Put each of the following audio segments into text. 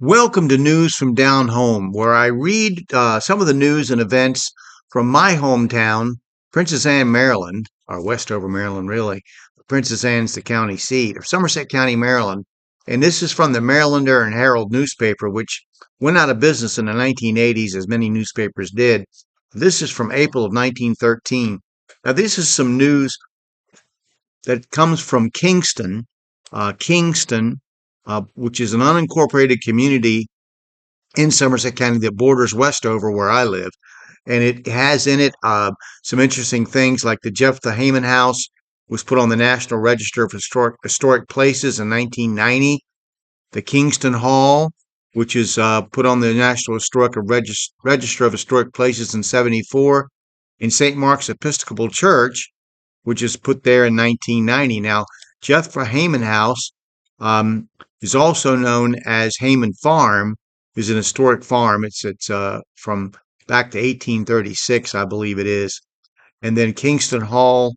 Welcome to News from Down Home, where I read some of the news and events from my hometown, Princess Anne, Maryland, or Westover, Maryland, really. Princess Anne's the county seat, of Somerset County, Maryland. And this is from the Marylander and Herald newspaper, which went out of business in the 1980s, as many newspapers did. This is from April of 1913. Now, this is some news that comes from Kingston, which is an unincorporated community in Somerset County that borders Westover, where I live. And it has in it some interesting things like the Jephthah Heyman House was put on the National Register of Historic Places in 1990. The Kingston Hall, which is put on the National Register of Historic Places in 74. In St. Mark's Episcopal Church, which is put there in 1990. Now, Jephthah Heyman House is also known as Heyman Farm, is an historic farm. It's from back to 1836, I believe it is. And then Kingston Hall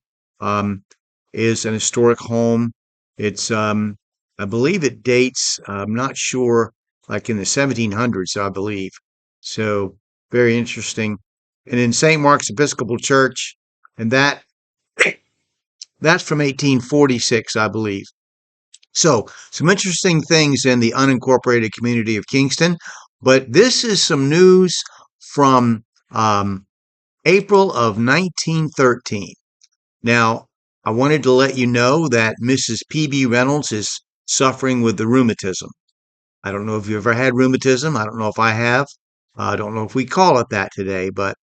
is an historic home. It's I believe it dates. I'm not sure, like in the 1700s, I believe. So very interesting. And in St. Mark's Episcopal Church, and that's from 1846, I believe. So, some interesting things in the unincorporated community of Kingston, but this is some news from April of 1913. Now, I wanted to let you know that Mrs. P.B. Reynolds is suffering with the rheumatism. I don't know if you ever had rheumatism. I don't know if I have. I don't know if we call it that today, but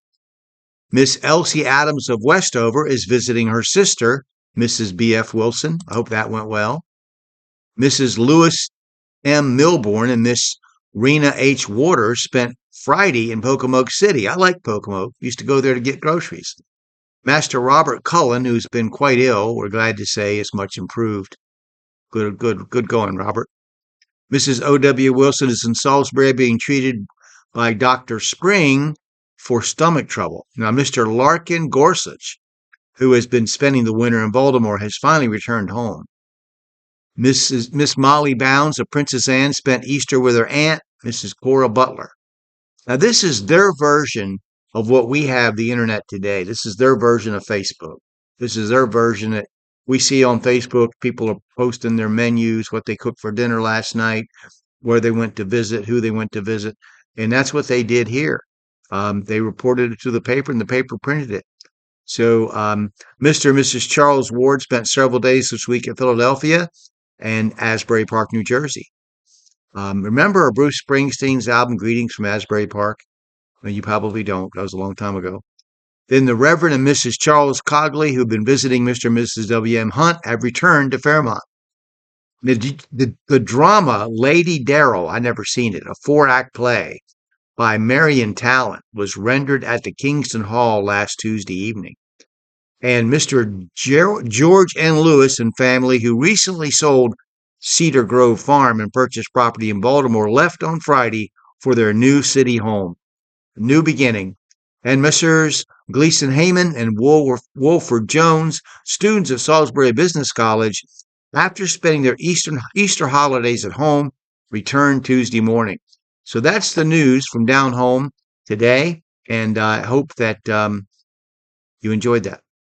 Miss Elsie Adams of Westover is visiting her sister, Mrs. B.F. Wilson. I hope that went well. Mrs. Lewis M. Milborn and Miss Rena H. Waters spent Friday in Pocomoke City. I like Pocomoke. Used to go there to get groceries. Master Robert Cullen, who's been quite ill, we're glad to say, is much improved. Good going, Robert. Mrs. O.W. Wilson is in Salisbury being treated by Dr. Spring for stomach trouble. Now, Mr. Larkin Gorsuch, who has been spending the winter in Baltimore, has finally returned home. Miss Molly Bounds of Princess Anne spent Easter with her aunt, Mrs. Cora Butler. Now, this is their version of what we have the internet today. This is their version of Facebook. This is their version that we see on Facebook. People are posting their menus, what they cooked for dinner last night, where they went to visit, who they went to visit. And that's what they did here. They reported it to the paper, and the paper printed it. So Mr. and Mrs. Charles Ward spent several days this week at Philadelphia and Asbury Park, New Jersey. Remember Bruce Springsteen's album, Greetings from Asbury Park? Well, you probably don't. That was a long time ago. Then the Reverend and Mrs. Charles Cogley, who've been visiting Mr. and Mrs. W.M. Hunt, have returned to Fairmont. The drama Lady Darrell, I never seen it, a 4-act play by Marion Talent, was rendered at the Kingston Hall last Tuesday evening. And Mr. George N. Lewis and family, who recently sold Cedar Grove Farm and purchased property in Baltimore, left on Friday for their new city home. New beginning. And Messrs. Gleason Heyman and Wolford Jones, students of Salisbury Business College, after spending their Easter holidays at home, returned Tuesday morning. So that's the news from down home today, and I hope that you enjoyed that.